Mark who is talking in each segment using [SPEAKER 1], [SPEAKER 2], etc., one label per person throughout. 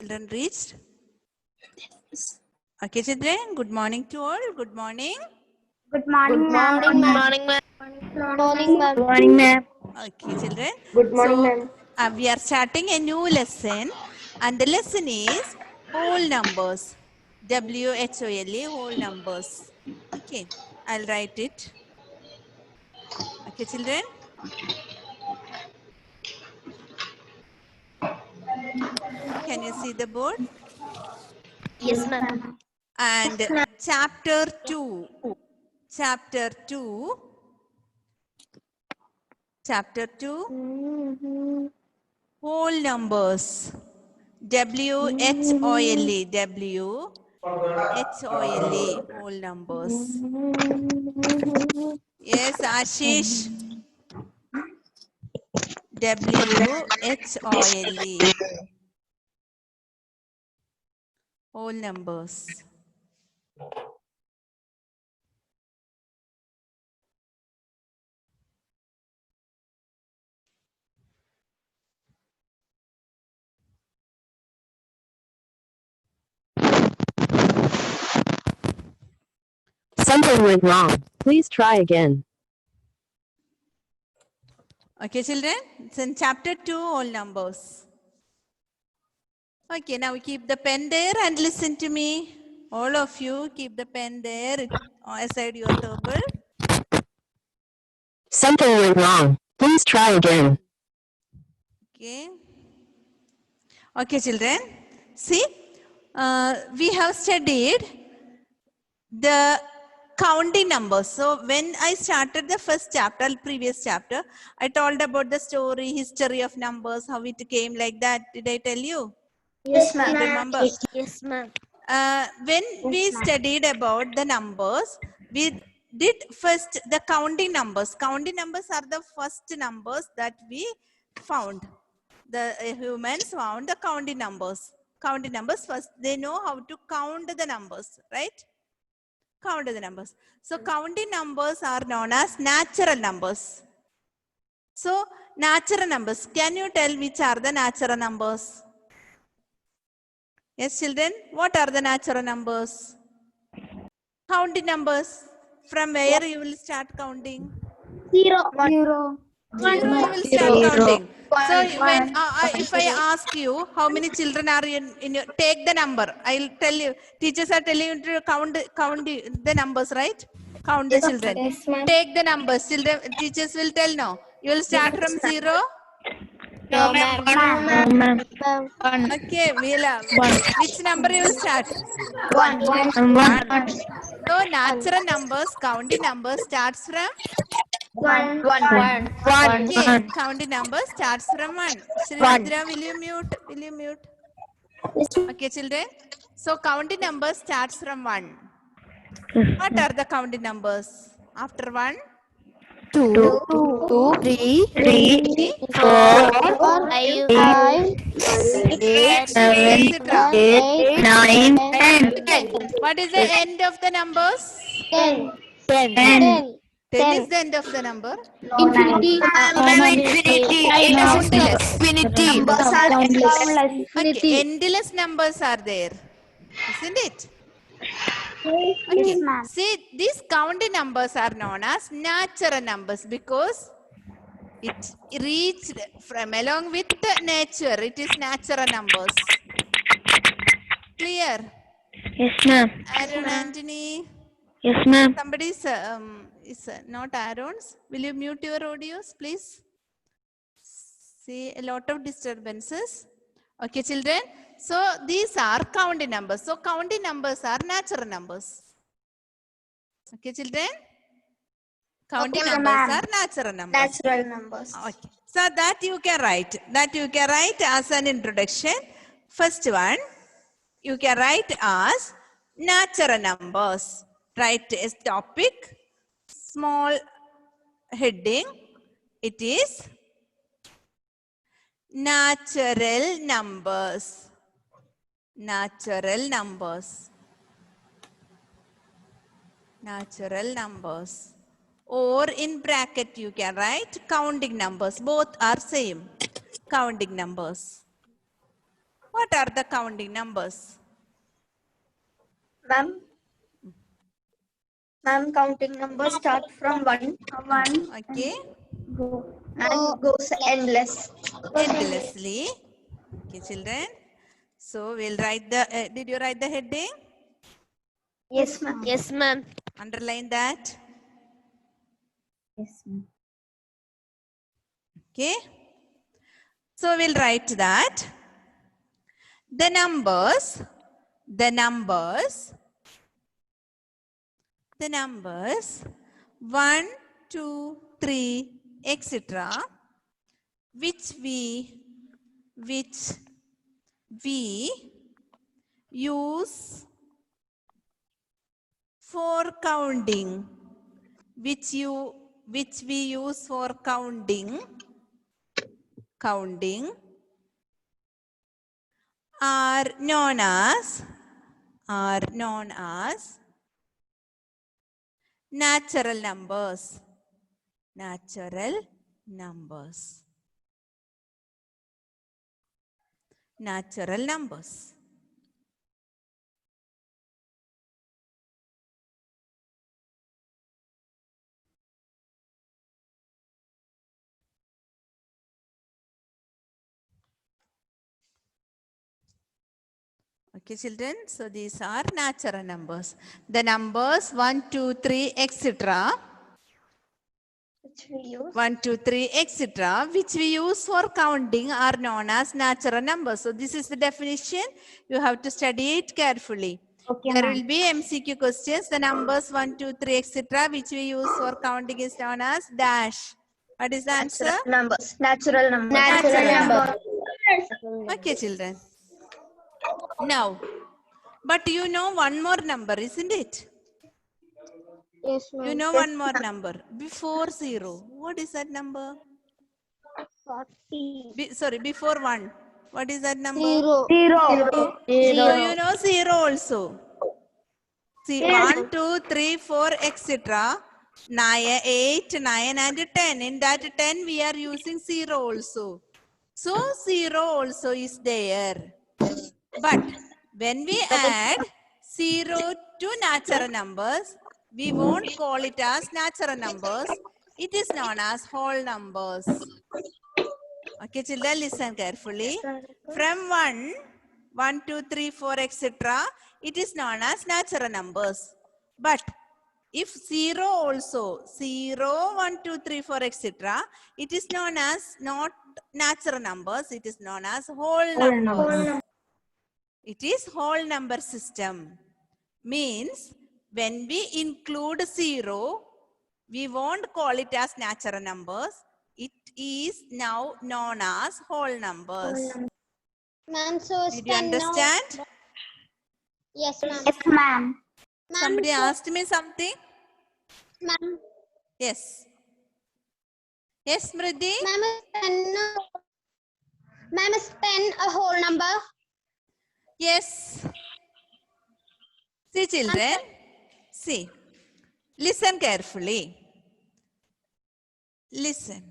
[SPEAKER 1] Children reached? Okay, children. Good morning to all. Good morning.
[SPEAKER 2] Good morning, ma'am.
[SPEAKER 3] Good morning, ma'am.
[SPEAKER 2] Good morning, ma'am.
[SPEAKER 3] Good morning, ma'am.
[SPEAKER 1] Okay, children.
[SPEAKER 2] Good morning, ma'am.
[SPEAKER 1] We are starting a new lesson, and the lesson is whole numbers. WHOLE, whole numbers. Okay, I'll write it. Okay, children. Can you see the board?
[SPEAKER 3] Yes, ma'am.
[SPEAKER 1] And chapter 2. Chapter 2. Chapter 2. Whole numbers. WHOLE. WHOLE. Whole numbers. Yes, Ashish. WHOLE. Whole numbers.
[SPEAKER 4] Something went wrong. Please try again.
[SPEAKER 1] Okay, children. It's in chapter 2, whole numbers. Okay, now we keep the pen there and listen to me. All of you keep the pen there aside your table.
[SPEAKER 4] Something went wrong. Please try again.
[SPEAKER 1] Okay. Okay, children. See, we have studied the counting numbers. So when I started the first chapter, previous chapter, I told about the story, history of numbers, how it came like that. Did I tell you?
[SPEAKER 2] Yes, ma'am.
[SPEAKER 1] Remember?
[SPEAKER 3] Yes, ma'am.
[SPEAKER 1] When we studied about the numbers, we did first the counting numbers. Counting numbers are the first numbers that we found. The humans found the counting numbers. Counting numbers first, they know how to count the numbers, right? Count the numbers. So counting numbers are known as natural numbers. So natural numbers, can you tell which are the natural numbers? Yes, children, what are the natural numbers? Counting numbers. From where you will start counting?
[SPEAKER 2] Zero.
[SPEAKER 1] Zero you will start counting. So when if I ask you how many children are in your, take the number. I'll tell you, teachers are telling you to count the numbers, right? Count the children.
[SPEAKER 2] Yes, ma'am.
[SPEAKER 1] Take the numbers. Children, teachers will tell no. You will start from 0.
[SPEAKER 3] No, ma'am.
[SPEAKER 2] No, ma'am.
[SPEAKER 1] Okay, which number you will start?
[SPEAKER 3] One.
[SPEAKER 1] So natural numbers, counting numbers starts from
[SPEAKER 2] One.
[SPEAKER 1] okay, counting number starts from 1. Sribhadra, will you mute? Will you mute? Okay, children. So counting number starts from 1. What are the counting numbers? After 1?
[SPEAKER 3] 2, 3, 4, 5, 6, 7,
[SPEAKER 1] Etc.
[SPEAKER 3] 8, 9, 10.
[SPEAKER 1] Okay. What is the end of the numbers?
[SPEAKER 3] 10.
[SPEAKER 1] 10 is the end of the number.
[SPEAKER 3] Infinity.
[SPEAKER 1] Countless.
[SPEAKER 3] Numbers are
[SPEAKER 2] Countless.
[SPEAKER 1] Okay, endless numbers are there. Isn't it?
[SPEAKER 2] Yes, ma'am.
[SPEAKER 1] See, these counting numbers are known as natural numbers because it reached from along with the nature. It is natural numbers. Clear?
[SPEAKER 4] Yes, ma'am.
[SPEAKER 1] Aaron Anthony.
[SPEAKER 4] Yes, ma'am.
[SPEAKER 1] Somebody is not Aaron's. Will you mute your audios, please? See a lot of disturbances. Okay, children. So these are counting numbers. So counting numbers are natural numbers. Okay, children. Counting
[SPEAKER 2] Okay,
[SPEAKER 1] numbers
[SPEAKER 2] ma'am.
[SPEAKER 1] are natural numbers.
[SPEAKER 2] Natural numbers.
[SPEAKER 1] Okay. So that you can write. That you can write as an introduction. First one, you can write as natural numbers. Write a topic, small heading. It is natural numbers. Natural numbers. Natural numbers. Or in bracket you can write counting numbers. Both are same. Counting numbers. What are the counting numbers?
[SPEAKER 2] Ma'am, counting numbers start from 1
[SPEAKER 1] Okay.
[SPEAKER 2] and goes endless.
[SPEAKER 1] Endlessly. Okay, children. So we'll write the, did you write the heading?
[SPEAKER 2] Yes, ma'am.
[SPEAKER 3] Yes, ma'am.
[SPEAKER 1] Underline that.
[SPEAKER 2] Yes, ma'am.
[SPEAKER 1] Okay. So we'll write that. The numbers 1, 2, 3, etc. which we use for counting, which we use for counting are known as natural numbers. Natural numbers. Okay, children. So these are natural numbers. The numbers 1, 2, 3, etc.
[SPEAKER 2] Which we use.
[SPEAKER 1] 1, 2, 3, etc. which we use for counting are known as natural numbers. So this is the definition. You have to study it carefully.
[SPEAKER 2] Okay,
[SPEAKER 1] There
[SPEAKER 2] ma'am.
[SPEAKER 1] will be MCQ questions. The numbers 1, 2, 3, etc. which we use for counting is known as dash. What is the answer?
[SPEAKER 2] Natural numbers.
[SPEAKER 1] Natural
[SPEAKER 2] numbers.
[SPEAKER 1] Okay, children. Now, but you know one more number, isn't it?
[SPEAKER 2] Yes,
[SPEAKER 1] You
[SPEAKER 2] ma'am.
[SPEAKER 1] know one more number before 0. What is that number?
[SPEAKER 2] 40.
[SPEAKER 1] Before 1. What is that number?
[SPEAKER 2] Zero.
[SPEAKER 1] So you know 0 also. See,
[SPEAKER 2] Yes.
[SPEAKER 1] 1, 2, 3, 4, etc. 9, 8, 9 and 10. In that 10 we are using 0 also. So 0 also is there. But when we add 0 to natural numbers, we won't call it as natural numbers. It is known as whole numbers. Okay, children, listen carefully. From 1, 2, 3, 4, etc., it is known as natural numbers. But if 0 also, 0, 1, 2, 3, 4, etc., it is known as not natural numbers. It is known as whole numbers. It is whole number system. Means when we include 0, we won't call it as natural numbers. It is now known as whole numbers.
[SPEAKER 5] Ma'am, so
[SPEAKER 1] Did you understand?
[SPEAKER 5] Yes, ma'am.
[SPEAKER 2] Yes, ma'am.
[SPEAKER 1] Somebody asked me something?
[SPEAKER 5] Ma'am,
[SPEAKER 1] Yes. Yes, Smriti?
[SPEAKER 5] ma'am, is 10 a whole number?
[SPEAKER 1] Yes. See, children. See. Listen carefully. Listen.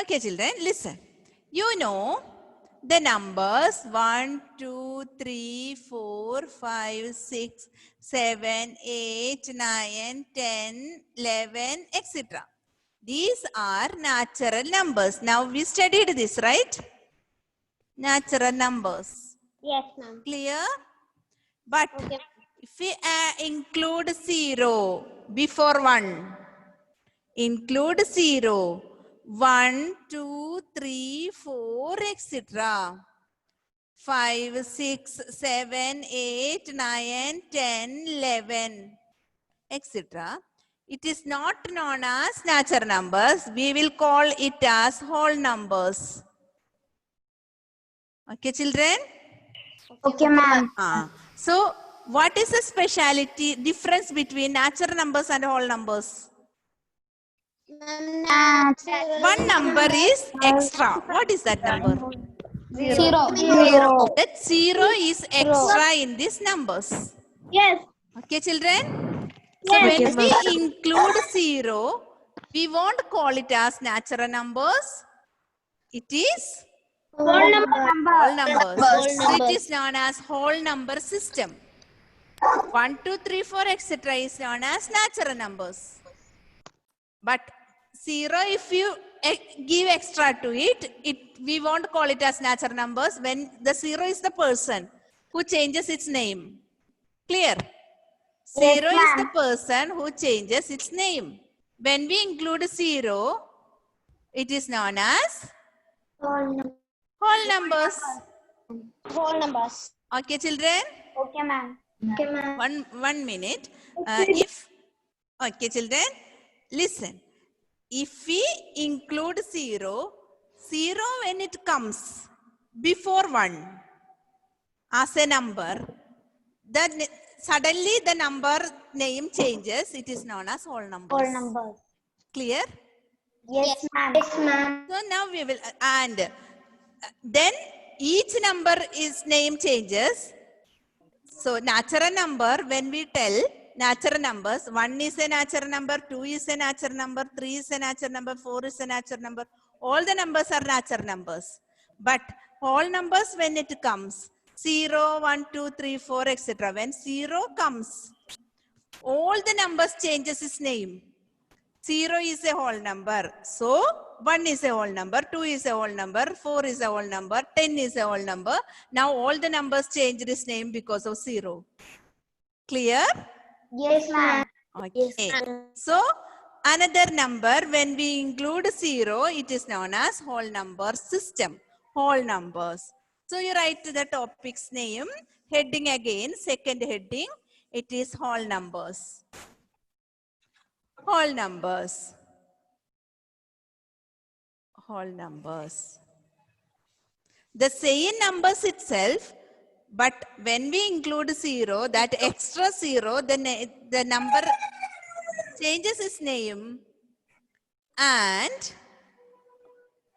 [SPEAKER 1] Okay, children, listen. You know the numbers 1, 2, 3, 4, 5, 6, 7, 8, 9, 10, 11, etc. These are natural numbers. Now we studied this, right? Natural numbers.
[SPEAKER 5] Yes, ma'am.
[SPEAKER 1] Clear? But
[SPEAKER 5] Okay.
[SPEAKER 1] if we include 0 before 1, include 0, 1, 2, 3, 4, etc. 5, 6, 7, 8, 9, 10, 11, etc. It is not known as natural numbers. We will call it as whole numbers. Okay, children?
[SPEAKER 2] Okay, ma'am.
[SPEAKER 1] So, what is the speciality difference between natural numbers and whole numbers? One number is extra. What is that number?
[SPEAKER 2] Zero.
[SPEAKER 1] That 0 is extra in these numbers.
[SPEAKER 2] Yes.
[SPEAKER 1] Okay, children? So when we include 0, we won't call it as natural numbers. It is
[SPEAKER 2] Whole number.
[SPEAKER 1] whole numbers.
[SPEAKER 3] Whole
[SPEAKER 1] So it
[SPEAKER 3] numbers.
[SPEAKER 1] is known as whole number system. 1, 2, 3, 4, etc. is known as natural numbers. But 0, if you give extra to it, we won't call it as natural numbers when the 0 is the person who changes its name. Clear? 0 is the
[SPEAKER 2] ma'am.
[SPEAKER 1] person who changes its name. When we include 0, it is known as
[SPEAKER 2] Whole number.
[SPEAKER 1] whole numbers.
[SPEAKER 5] Whole numbers.
[SPEAKER 1] Okay, children?
[SPEAKER 2] Okay, ma'am. Okay, ma'am.
[SPEAKER 1] One minute. Okay, children, listen. If we include 0, 0 when it comes before 1 as a number, then suddenly the number name changes. It is known as whole numbers.
[SPEAKER 2] Whole number.
[SPEAKER 1] Clear?
[SPEAKER 2] Yes, ma'am. Yes, ma'am.
[SPEAKER 1] So now we will, and then each number is name changes. So natural number, when we tell natural numbers, 1 is a natural number, 2 is a natural number, 3 is a natural number, 4 is a natural number. All the numbers are natural numbers. But whole numbers, when it comes, 0, 1, 2, 3, 4, etc. When 0 comes, all the numbers changes its name. 0 is a whole number. So 1 is a whole number, 2 is a whole number, 4 is a whole number, 10 is a whole number. Now all the numbers changed its name because of 0. Clear?
[SPEAKER 2] Yes, ma'am.
[SPEAKER 1] Okay. So another number, when we include 0, it is known as whole number system. Whole numbers. So you write the topic's name, heading again, second heading, it is whole numbers. Whole numbers. Whole numbers. The same numbers itself, but when we include 0, that extra 0, the number changes its name and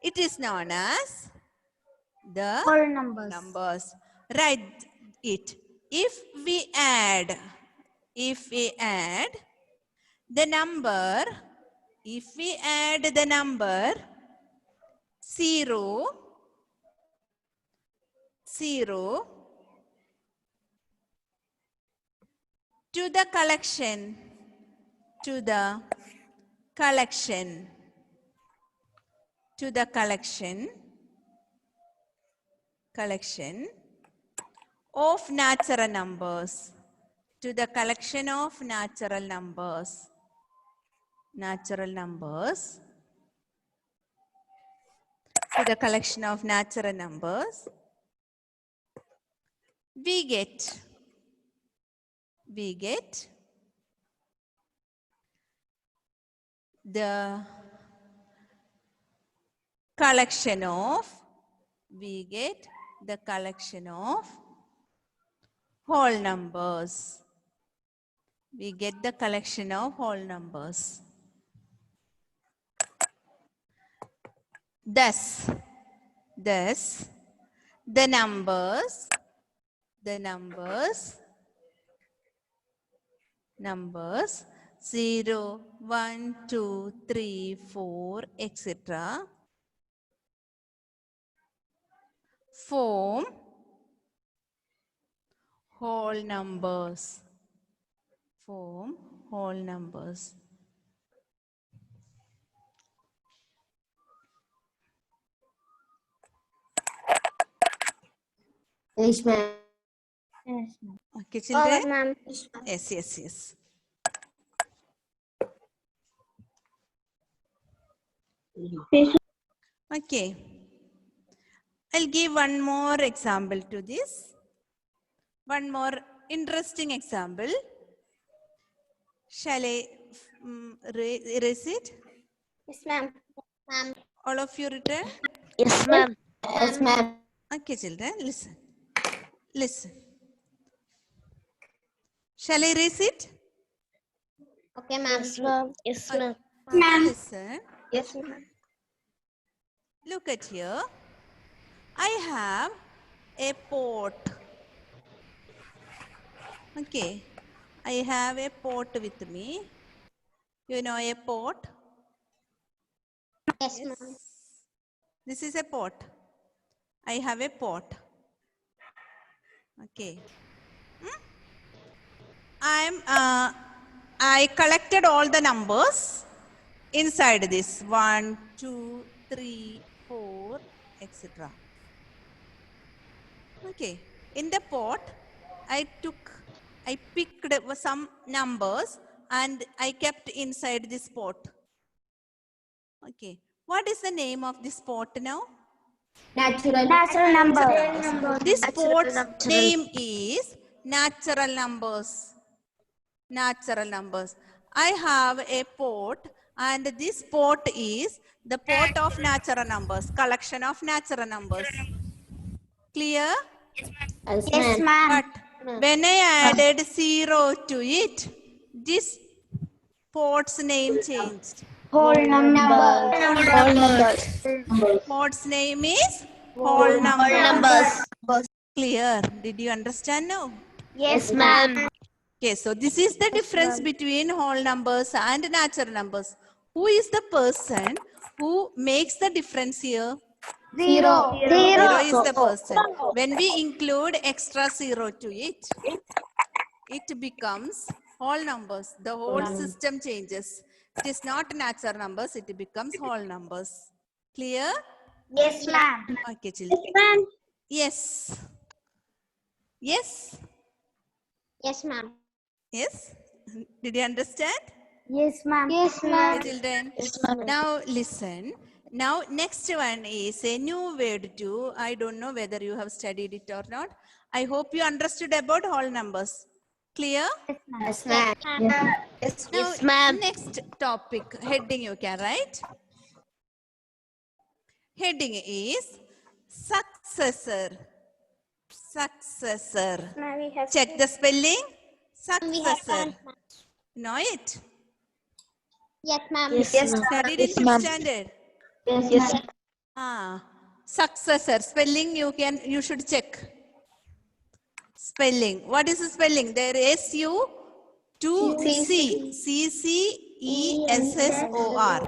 [SPEAKER 1] it is known as the
[SPEAKER 2] Whole numbers.
[SPEAKER 1] numbers. Write it. If we add the number, 0 to the collection of natural numbers, to the collection of natural numbers, to the collection of natural numbers, we get the collection of whole numbers. We get the collection of whole numbers. Thus, the numbers 0, 1, 2, 3, 4, etc. form whole numbers.
[SPEAKER 3] Yes, ma'am.
[SPEAKER 2] Yes, ma'am.
[SPEAKER 1] Okay, children?
[SPEAKER 5] Ma'am.
[SPEAKER 1] Yes. Okay. I'll give one more example to this. One more interesting example. Shall I erase it?
[SPEAKER 5] Yes, ma'am. Ma'am.
[SPEAKER 1] All of you return?
[SPEAKER 3] Yes, ma'am. Yes, ma'am.
[SPEAKER 1] Okay, children, listen. Shall I erase it?
[SPEAKER 5] Okay, ma'am.
[SPEAKER 3] Yes, ma'am.
[SPEAKER 1] Listen.
[SPEAKER 2] Yes, ma'am.
[SPEAKER 1] Look at here. I have a pot. Okay. I have a pot with me. You know a pot?
[SPEAKER 5] Yes, ma'am.
[SPEAKER 1] This is a pot. I have a pot. Okay. I collected all the numbers inside this 1, 2, 3, 4, etc. Okay. In the pot, I picked some numbers and I kept inside this pot. Okay. What is the name of this pot now?
[SPEAKER 2] Natural number.
[SPEAKER 1] This pot's name is natural numbers. Natural numbers. I have a pot and this pot is the pot of natural numbers, collection of natural numbers. Clear?
[SPEAKER 2] Yes, ma'am.
[SPEAKER 1] But when I added 0 to it, this pot's name changed.
[SPEAKER 2] Whole number.
[SPEAKER 1] Pot's name is whole numbers. Clear? Did you understand now?
[SPEAKER 2] Yes, ma'am.
[SPEAKER 1] Okay, so this is the difference between whole numbers and natural numbers. Who is the person who makes the difference here?
[SPEAKER 2] Zero.
[SPEAKER 1] Zero is the person. When we include extra 0 to it, it becomes whole numbers. The whole system changes. It is not natural numbers, it becomes whole numbers. Clear?
[SPEAKER 2] Yes, ma'am.
[SPEAKER 1] Okay, children. Yes. Yes.
[SPEAKER 5] Yes, ma'am.
[SPEAKER 1] Yes. Did you understand?
[SPEAKER 2] Yes, ma'am. Yes,
[SPEAKER 1] Okay, children. Now listen. Now next one is a new word too. I don't know whether you have studied it or not. I hope you understood about whole numbers. Clear?
[SPEAKER 2] Yes, ma'am.
[SPEAKER 1] Now,
[SPEAKER 3] ma'am.
[SPEAKER 1] next topic, heading you can write. Heading is successor. Successor.
[SPEAKER 2] Now we have
[SPEAKER 1] Check the spelling.
[SPEAKER 5] We have
[SPEAKER 1] Successor. Know it?
[SPEAKER 5] Yes, ma'am.
[SPEAKER 3] Yes, ma'am.
[SPEAKER 1] Studied in fifth standard.
[SPEAKER 3] Yes.
[SPEAKER 1] Successor. Spelling you should check. Spelling. What is the spelling? There is U to C. CCESSOR.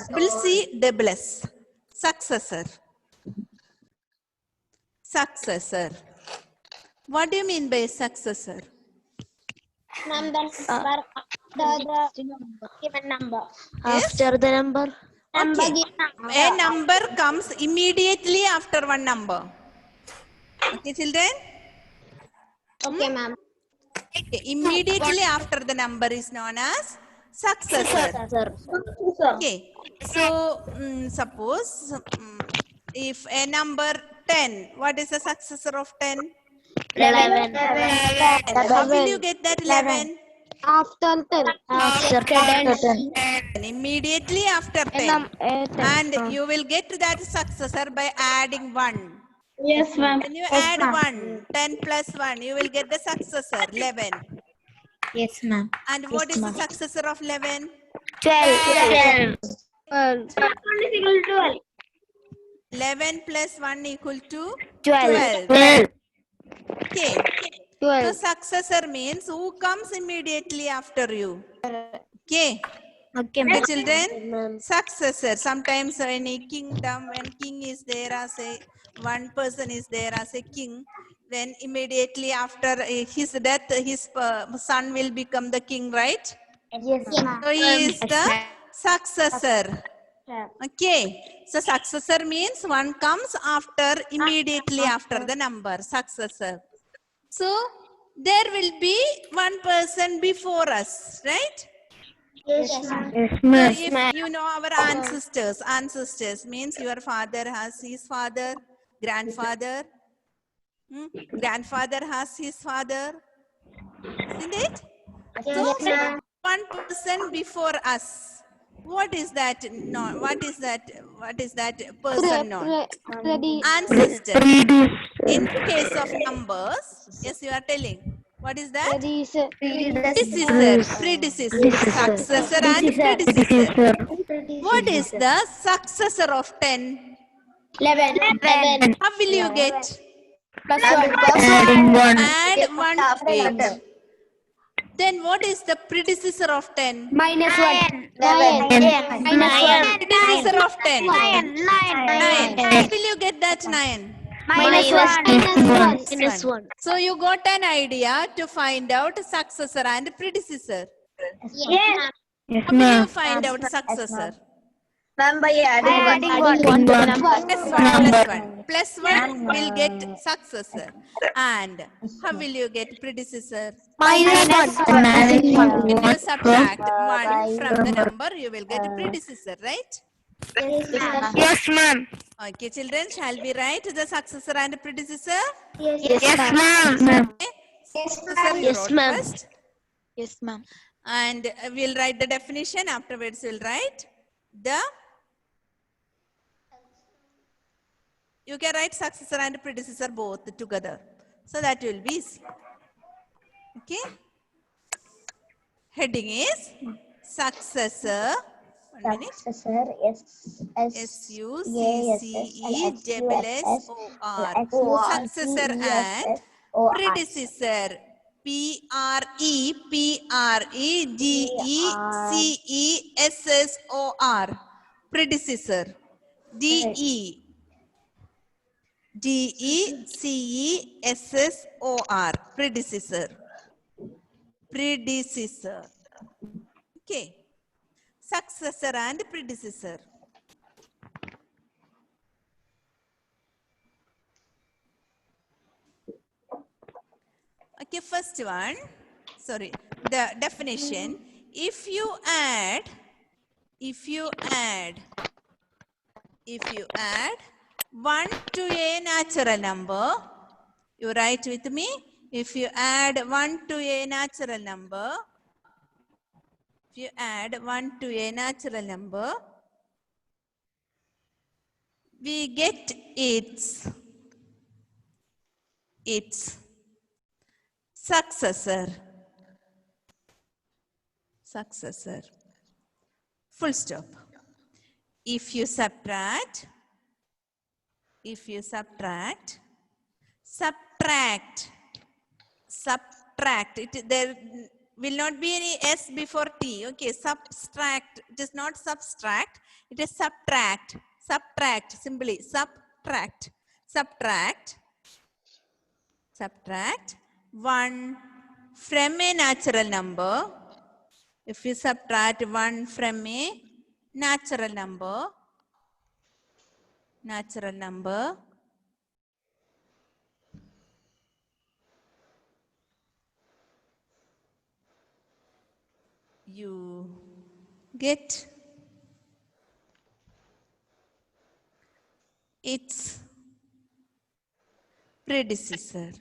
[SPEAKER 1] Double C double S. Successor. Successor. What do you mean by successor?
[SPEAKER 5] Number the given number.
[SPEAKER 3] After the number.
[SPEAKER 1] Okay.
[SPEAKER 5] Given number.
[SPEAKER 1] A number comes immediately after one number. Okay, children?
[SPEAKER 5] Okay, ma'am.
[SPEAKER 1] Okay. Immediately after the number is known as successor. Okay. So, suppose if a number 10, what is the successor of 10?
[SPEAKER 3] 11.
[SPEAKER 1] How will you get that 11?
[SPEAKER 2] after 10.
[SPEAKER 3] After 10.
[SPEAKER 1] Immediately after 10. And you will get that successor by adding 1.
[SPEAKER 2] Yes, ma'am.
[SPEAKER 1] When you add 1, 10 plus 1, you will get the successor, 11.
[SPEAKER 2] Yes, ma'am.
[SPEAKER 1] And what is the successor of 11?
[SPEAKER 3] 12.
[SPEAKER 1] 11 plus 1 equal to
[SPEAKER 3] 12.
[SPEAKER 1] 12. Okay. So successor means who comes immediately after you. Okay.
[SPEAKER 2] Okay,
[SPEAKER 1] Okay, children. Successor. Sometimes any kingdom, when king is there as a one person is there as a king, then immediately after his death, his son will become the king, right?
[SPEAKER 2] Yes, ma'am.
[SPEAKER 1] So he is the successor. Okay. So successor means one comes after, immediately after the number, successor. So there will be one person before us, right?
[SPEAKER 2] Yes, ma'am.
[SPEAKER 1] So if you know our ancestors means your father has his father, grandfather, grandfather has his father, isn't it? So one person before us. What is that? No, what is that person known? Ancestor. In case of numbers, yes, you are telling. What is that? Predecessor. Successor and predecessor. What is the successor of 10?
[SPEAKER 5] 11.
[SPEAKER 1] How will you get?
[SPEAKER 2] Plus
[SPEAKER 1] Add 1 to it. Then what is the predecessor of 10?
[SPEAKER 5] Minus 1.
[SPEAKER 3] 9.
[SPEAKER 1] Predecessor of 10. 9.
[SPEAKER 3] 9.
[SPEAKER 1] How will you get that 9?
[SPEAKER 3] Minus 1.
[SPEAKER 5] Minus 1.
[SPEAKER 1] So you got an idea to find out successor and predecessor.
[SPEAKER 5] Yes.
[SPEAKER 1] How will you find out successor?
[SPEAKER 2] Ma'am, by adding
[SPEAKER 5] Adding 1 to the number.
[SPEAKER 1] Plus 1 will get successor. And how will you get predecessor?
[SPEAKER 3] Minus 1.
[SPEAKER 1] When you subtract 1 from the number, you will get predecessor, right?
[SPEAKER 3] Yes, ma'am.
[SPEAKER 1] Okay, children, shall we write the successor and predecessor?
[SPEAKER 3] Yes, ma'am.
[SPEAKER 1] Successor you
[SPEAKER 5] Yes,
[SPEAKER 1] wrote
[SPEAKER 5] ma'am.
[SPEAKER 1] first.
[SPEAKER 2] Yes, ma'am.
[SPEAKER 1] And we'll write the definition. Afterwards, we'll write the... You can write successor and predecessor both together. So that will be easy. Okay. Heading is successor. 1 minute.
[SPEAKER 2] Successor,
[SPEAKER 1] SUCCESSOR. Successor and predecessor. PREDECESSOR. Predecessor. DECESSOR. Predecessor. Predecessor. Okay. Successor and predecessor. Okay, first one. Sorry, the definition. If you add 1 to a natural number, you write with me. If you add 1 to a natural number, we get its successor. Full stop. If you subtract, there will not be any S before T. Okay, subtract. It is not subtract. It is subtract. Simply subtract. Subtract 1 from a natural number. If you subtract 1 from a natural number, you get its predecessor.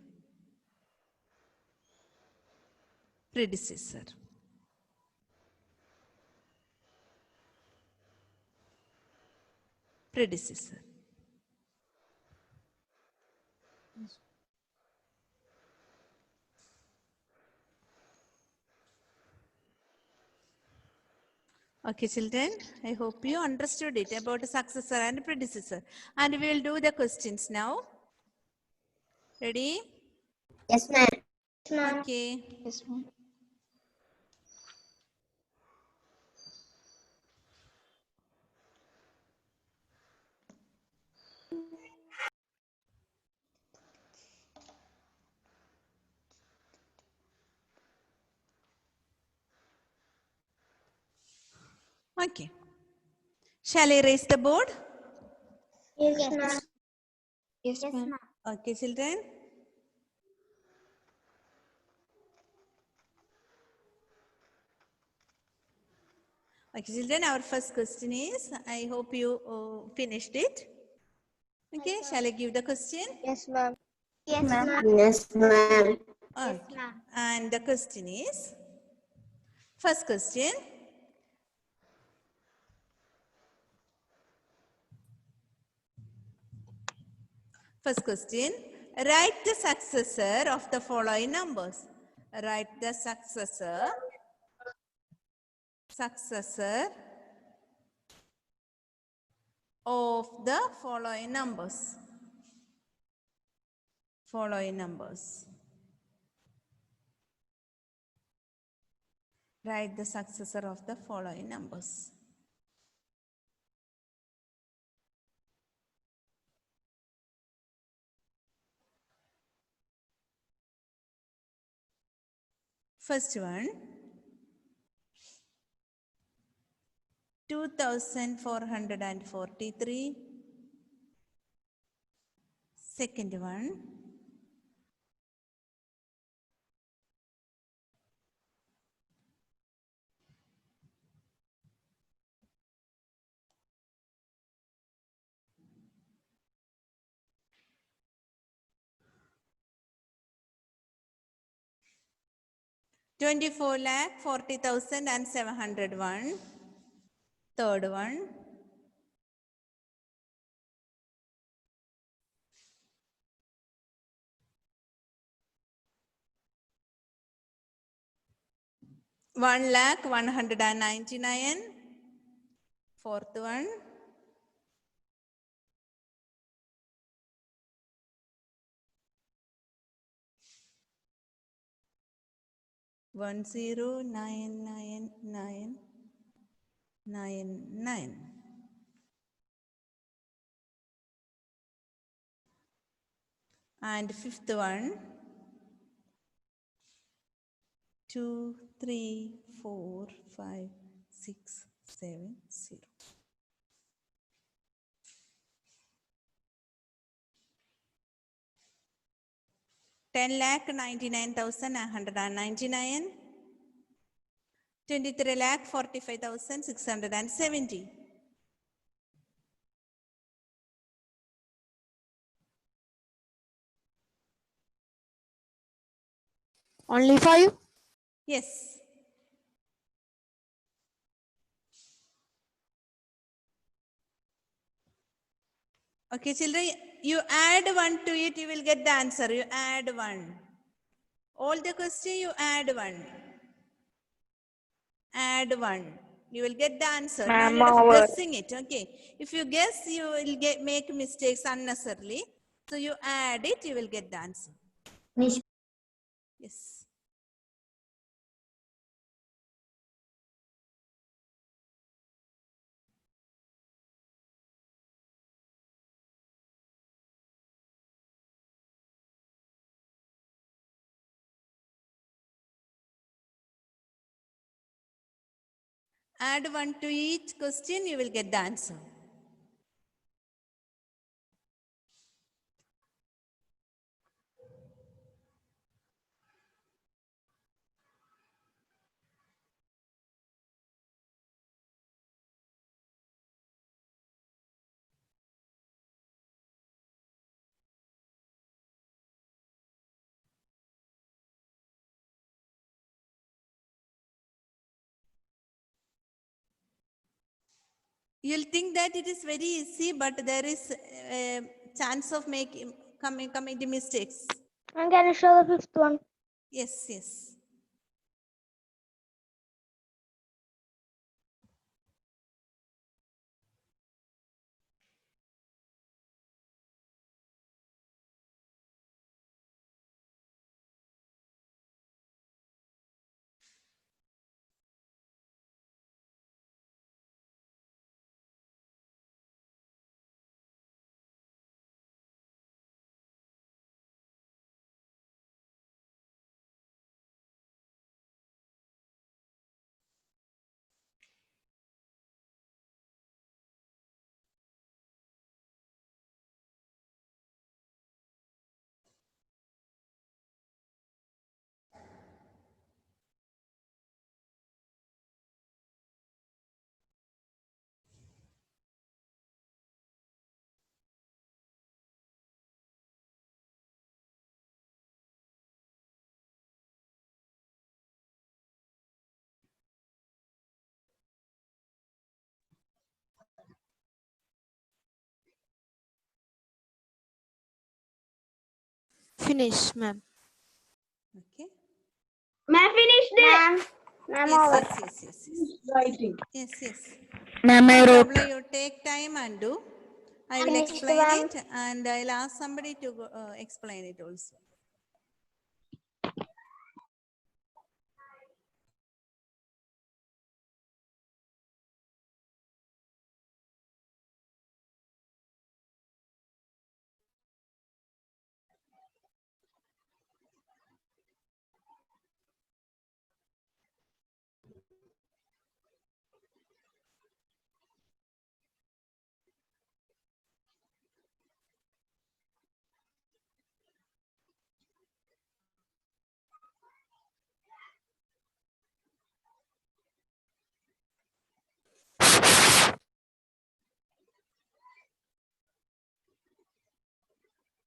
[SPEAKER 1] Okay, children, I hope you understood it about successor and predecessor. And we will do the questions now. Ready?
[SPEAKER 2] Yes, ma'am.
[SPEAKER 1] Okay.
[SPEAKER 2] Yes, ma'am.
[SPEAKER 1] Okay. Shall I raise the board?
[SPEAKER 5] Yes, ma'am.
[SPEAKER 2] Yes, ma'am.
[SPEAKER 1] Okay, children. Okay, children, our first question is, I hope you finished it. Okay, shall I give the question?
[SPEAKER 2] Yes, ma'am.
[SPEAKER 5] Yes, ma'am.
[SPEAKER 2] Yes, ma'am.
[SPEAKER 1] Okay. And the question is, first question. First question, write the successor of the following numbers. Write the successor of the following numbers. Write the successor of the following numbers. First one, 2443. Second one, 24,40,701. Third one, 1,199,000. Fourth one, 10,999,99. And fifth one, 2, 3, 4, 5, 6, 7, 0. Ten lakh 99,999. 23,45,670.
[SPEAKER 3] Only 5?
[SPEAKER 1] Yes. Okay, children, you add 1 to it, you will get the answer. You add 1. All the question, you add 1. Add 1. You will get the answer. No need of guessing it. Okay. If you guess, you will make mistakes unnecessarily. So you add it, you will get the answer. Yes. Add 1 to each question, you will get the answer. You'll think that it is very easy, but there is a chance of committing mistakes.
[SPEAKER 3] And can you show the fifth one?
[SPEAKER 1] Yes, yes.
[SPEAKER 3] Finish, ma'am.
[SPEAKER 1] Okay.
[SPEAKER 5] Ma'am, finished it.
[SPEAKER 3] Ma'am,
[SPEAKER 1] Yes, yes.
[SPEAKER 3] Ma'am, I
[SPEAKER 1] No
[SPEAKER 3] wrote.
[SPEAKER 1] problem. You take time and do. I will
[SPEAKER 3] Finished,
[SPEAKER 1] explain
[SPEAKER 3] ma'am.
[SPEAKER 1] it and I'll ask somebody to explain it also.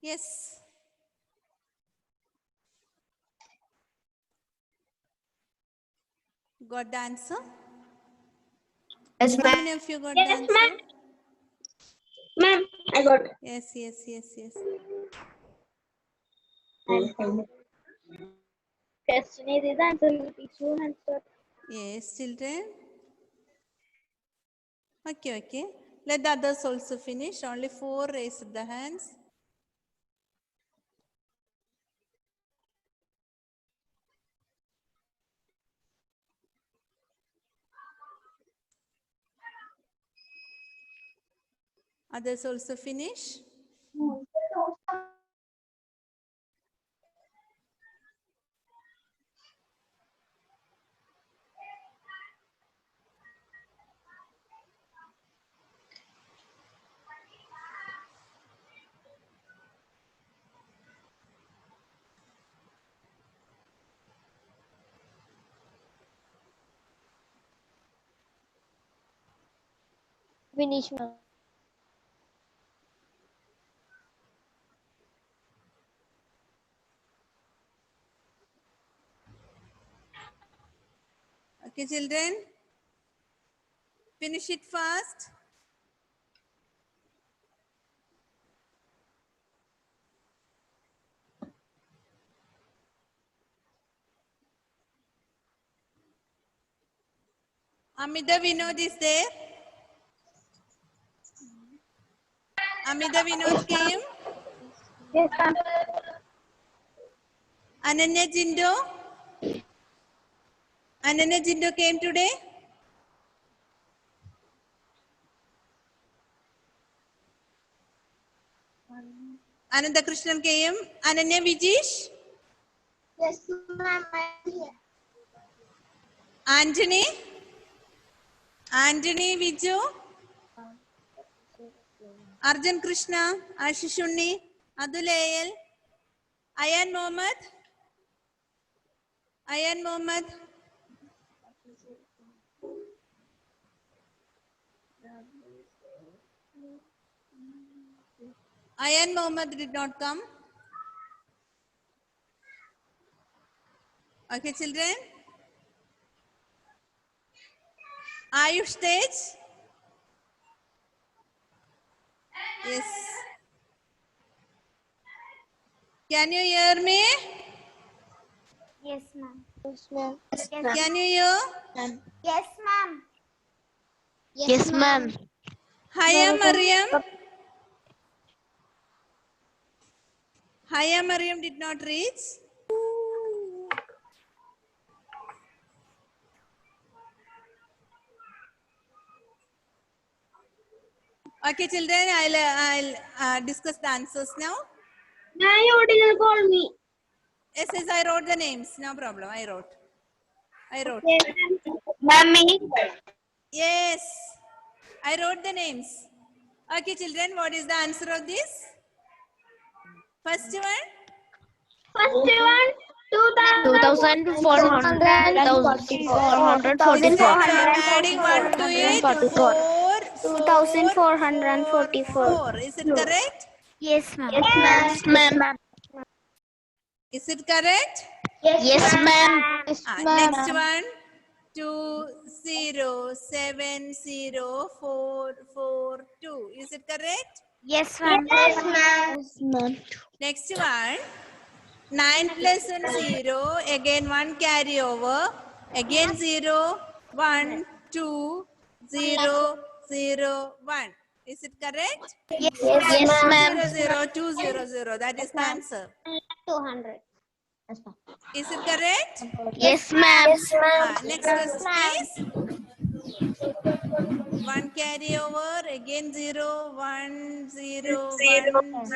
[SPEAKER 1] Yes. Got the answer?
[SPEAKER 2] Yes,
[SPEAKER 1] How
[SPEAKER 2] ma'am.
[SPEAKER 1] many of you got the
[SPEAKER 5] Yes,
[SPEAKER 1] answer?
[SPEAKER 5] ma'am. Ma'am, I got it.
[SPEAKER 1] Yes, yes, yes, yes.
[SPEAKER 2] Question is the answer. Answer.
[SPEAKER 1] Yes, children. Okay, okay. Let the others also finish. Only 4 raised the hands. Others also finish.
[SPEAKER 3] Finish, ma'am.
[SPEAKER 1] Okay, children. Finish it fast. Amida Vinod is there. Amida Vinod came.
[SPEAKER 2] Yes, ma'am.
[SPEAKER 1] Ananya Jindo. Ananya Jindo came today. Ananda Krishnan came. Ananya Vijish.
[SPEAKER 2] Yes, ma'am.
[SPEAKER 1] Anthony. Anthony Viju. Arjun Krishna. Ashish Unni. Adul Ayal. Ayan Mohammed. Ayan Mohammed. Ayan Mohammed did not come. Okay, children. Ayush Tej. Yes. Can you hear me?
[SPEAKER 2] Yes, ma'am. Yes, ma'am. Yes, ma'am.
[SPEAKER 1] Can you hear?
[SPEAKER 2] Yes, ma'am.
[SPEAKER 3] Yes, ma'am.
[SPEAKER 1] Hiya Mariam. Hiya Mariam did not reach. Okay, children, I'll discuss the answers now.
[SPEAKER 5] Now you didn't call me.
[SPEAKER 1] Yes, yes, I wrote the names. No problem. I wrote.
[SPEAKER 2] Mommy.
[SPEAKER 1] Yes, I wrote the names. Okay, children, what is the answer of this? First one?
[SPEAKER 5] First one,
[SPEAKER 3] 2,444.
[SPEAKER 1] Yes, I'm adding 1 to it. 4. Is it correct?
[SPEAKER 3] Yes, ma'am.
[SPEAKER 2] Yes, ma'am.
[SPEAKER 1] Is it correct?
[SPEAKER 3] Yes, ma'am.
[SPEAKER 1] Next one. 2070442. Is it correct?
[SPEAKER 3] Yes, ma'am.
[SPEAKER 2] Yes, ma'am.
[SPEAKER 1] Next one. 9 plus 1 0. Again 1 carry over. Again 0 1 2 0 0 1. Is it correct?
[SPEAKER 3] Yes, ma'am.
[SPEAKER 1] 0 0 2 0 0. That is the answer.
[SPEAKER 2] 200.
[SPEAKER 1] Is it correct?
[SPEAKER 3] Yes, ma'am.
[SPEAKER 1] Next question is 1 carry over, again 0 1 0 1 0 1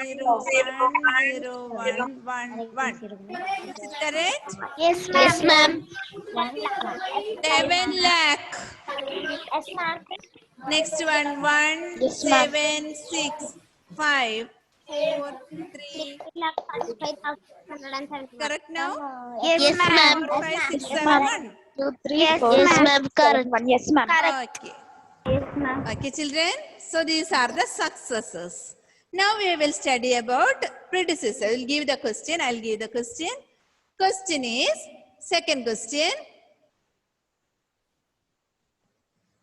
[SPEAKER 1] 0 1 1 1. Is it correct?
[SPEAKER 3] Yes, ma'am.
[SPEAKER 1] 11 lakh.
[SPEAKER 2] Yes, ma'am.
[SPEAKER 1] Next one 1 7 6 5 4 3. Correct now?
[SPEAKER 3] Yes, ma'am.
[SPEAKER 1] 4 5 6 7 1.
[SPEAKER 3] Yes, ma'am. Correct.
[SPEAKER 2] Yes, ma'am.
[SPEAKER 1] Okay. Okay, children. So these are the successes. Now we will study about predecessor. I'll give the question. I'll give the question. Question is, second question.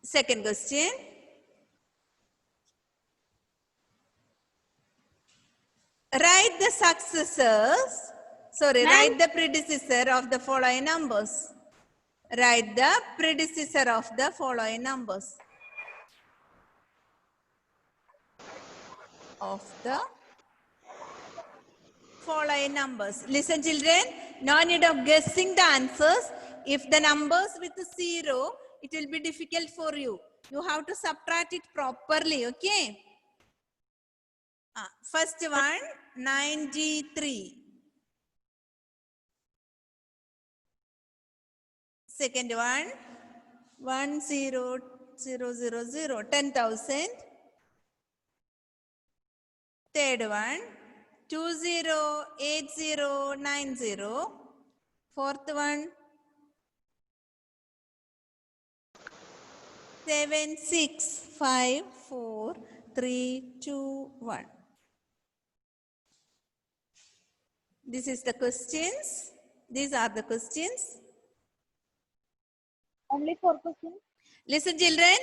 [SPEAKER 1] Second question. Write the successors. Sorry, write the predecessor of the following numbers. Write the predecessor of the following numbers. Of the following numbers. Listen, children, no need of guessing the answers. If the numbers with 0, it will be difficult for you. You have to subtract it properly, okay? First one, 93. Second one, 10000, 10,000. Third one, 208090. Fourth one, 765431. This is the questions. These are the questions.
[SPEAKER 2] Only 4 questions.
[SPEAKER 1] Listen, children.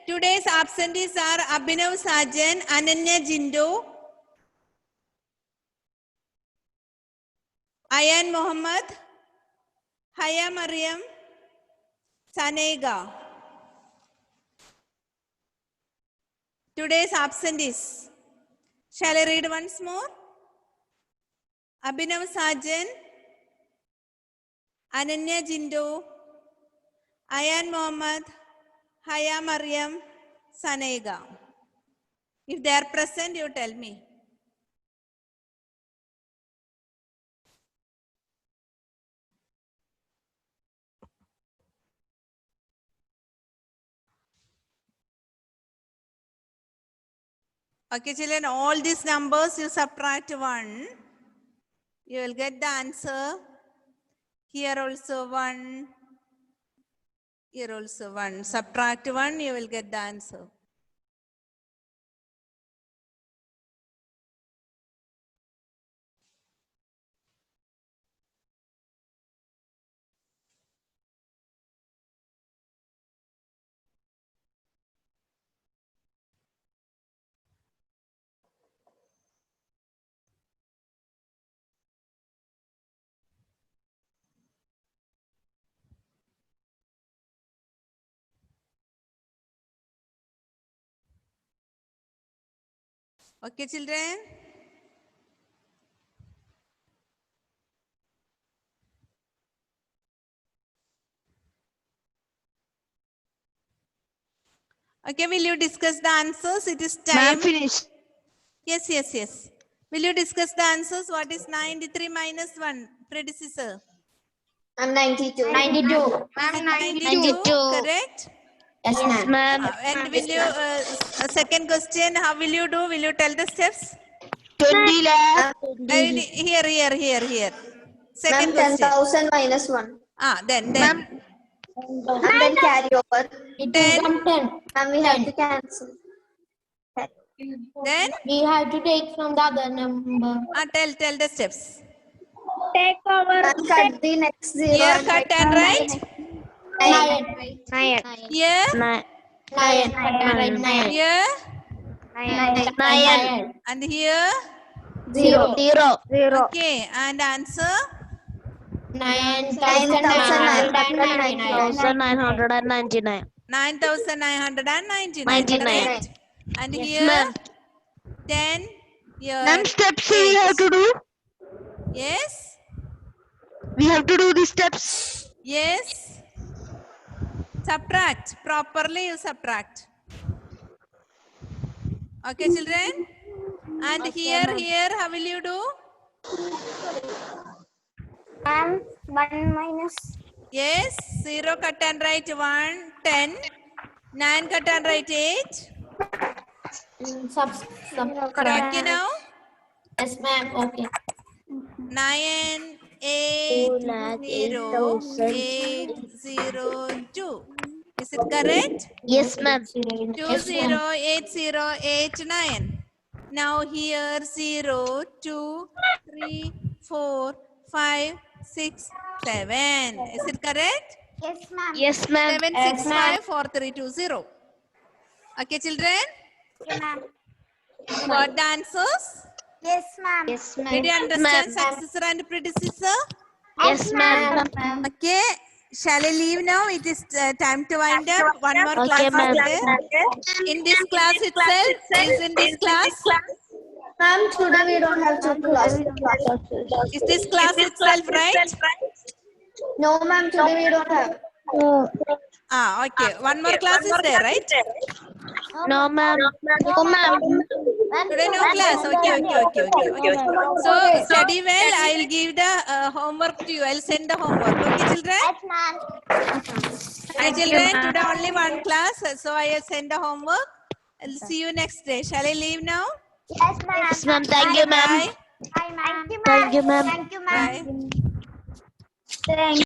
[SPEAKER 1] Today's absentees are Abhinav Sajan, Ananya Jindo, Ayan Mohammed, Haya Mariam, Sanega. Today's absentees. Shall I read once more? Abhinav Sajan, Ananya Jindo, Ayan Mohammed, Haya Mariam, Sanega. If they are present, you tell me. Okay, children, all these numbers you subtract 1. You will get the answer. Here also 1. Here also 1. Subtract 1, you will get the answer. Okay, children? Okay, will you discuss the answers? It is time.
[SPEAKER 3] Finish.
[SPEAKER 1] Yes, yes, yes. Will you discuss the answers? What is 93 minus 1? Predecessor.
[SPEAKER 2] I'm 92.
[SPEAKER 3] 92.
[SPEAKER 1] Is it
[SPEAKER 3] 92.
[SPEAKER 1] Correct?
[SPEAKER 3] Yes, ma'am.
[SPEAKER 1] And will you, second question, how will you do? Will you tell the steps?
[SPEAKER 3] 20 lakh.
[SPEAKER 1] Here. Second question.
[SPEAKER 2] 10,000 minus 1.
[SPEAKER 1] Then.
[SPEAKER 2] And then carry over.
[SPEAKER 1] 10.
[SPEAKER 2] And we have to cancel.
[SPEAKER 1] Then,
[SPEAKER 3] We have to take from the other number.
[SPEAKER 1] tell the steps.
[SPEAKER 5] Take over.
[SPEAKER 2] And cut the next 0.
[SPEAKER 1] Here cut and write.
[SPEAKER 3] 9.
[SPEAKER 1] Here,
[SPEAKER 3] 9.
[SPEAKER 1] here,
[SPEAKER 3] 9.
[SPEAKER 1] and here.
[SPEAKER 3] 0.
[SPEAKER 1] Okay, and answer.
[SPEAKER 3] 9,999.
[SPEAKER 1] 9,999. Correct? And
[SPEAKER 3] Yes,
[SPEAKER 1] here,
[SPEAKER 3] ma'am.
[SPEAKER 1] 10. Here,
[SPEAKER 3] Ma'am, steps we
[SPEAKER 1] 8.
[SPEAKER 3] have to do.
[SPEAKER 1] Yes,
[SPEAKER 3] We have to do the steps.
[SPEAKER 1] yes. Subtract. Properly you subtract. Okay, children? And here, how will you do?
[SPEAKER 2] 1 minus.
[SPEAKER 1] Yes, 0 cut and write 1, 10. 9 cut and write 8. Okay now?
[SPEAKER 3] Yes, ma'am. Okay.
[SPEAKER 1] 9, 8, 0, 8, 0, 2. Is it correct?
[SPEAKER 3] Yes, ma'am.
[SPEAKER 1] 2, 0, 8, 0, 8, 9. Now here 0, 2, 3, 4, 5, 6, 7. Is it correct?
[SPEAKER 2] Yes, ma'am.
[SPEAKER 3] Yes, ma'am.
[SPEAKER 1] 7, 6, 5, 4, 3, 2, 0. Okay, children?
[SPEAKER 2] Yes, ma'am.
[SPEAKER 1] You got the answers?
[SPEAKER 2] Yes, ma'am.
[SPEAKER 3] Yes, ma'am.
[SPEAKER 1] Did you understand
[SPEAKER 3] Ma'am.
[SPEAKER 1] successor and predecessor?
[SPEAKER 3] Yes, ma'am.
[SPEAKER 1] Okay. Shall I leave now? It is time to wind up. One more
[SPEAKER 3] Okay,
[SPEAKER 1] class
[SPEAKER 3] ma'am.
[SPEAKER 1] is there. In this class itself, is in this class?
[SPEAKER 2] Ma'am, today we don't have two classes.
[SPEAKER 1] Is this class itself right?
[SPEAKER 2] No, ma'am, today we don't have.
[SPEAKER 1] Ah, okay. One more class is there, right?
[SPEAKER 3] No, ma'am.
[SPEAKER 2] No, ma'am.
[SPEAKER 1] Today no class. Okay. So study well. I will give the homework to you. I will send the homework. Okay, children?
[SPEAKER 2] Yes, ma'am.
[SPEAKER 1] Okay, children. Today only one class. So I will send the homework. I'll see you next day. Shall I leave now?
[SPEAKER 2] Yes, ma'am.
[SPEAKER 3] Yes, ma'am. Thank you, ma'am.
[SPEAKER 1] Bye.
[SPEAKER 2] Bye, ma'am.
[SPEAKER 3] Thank you, ma'am.
[SPEAKER 2] Thank you, ma'am.
[SPEAKER 1] Bye.
[SPEAKER 2] Thank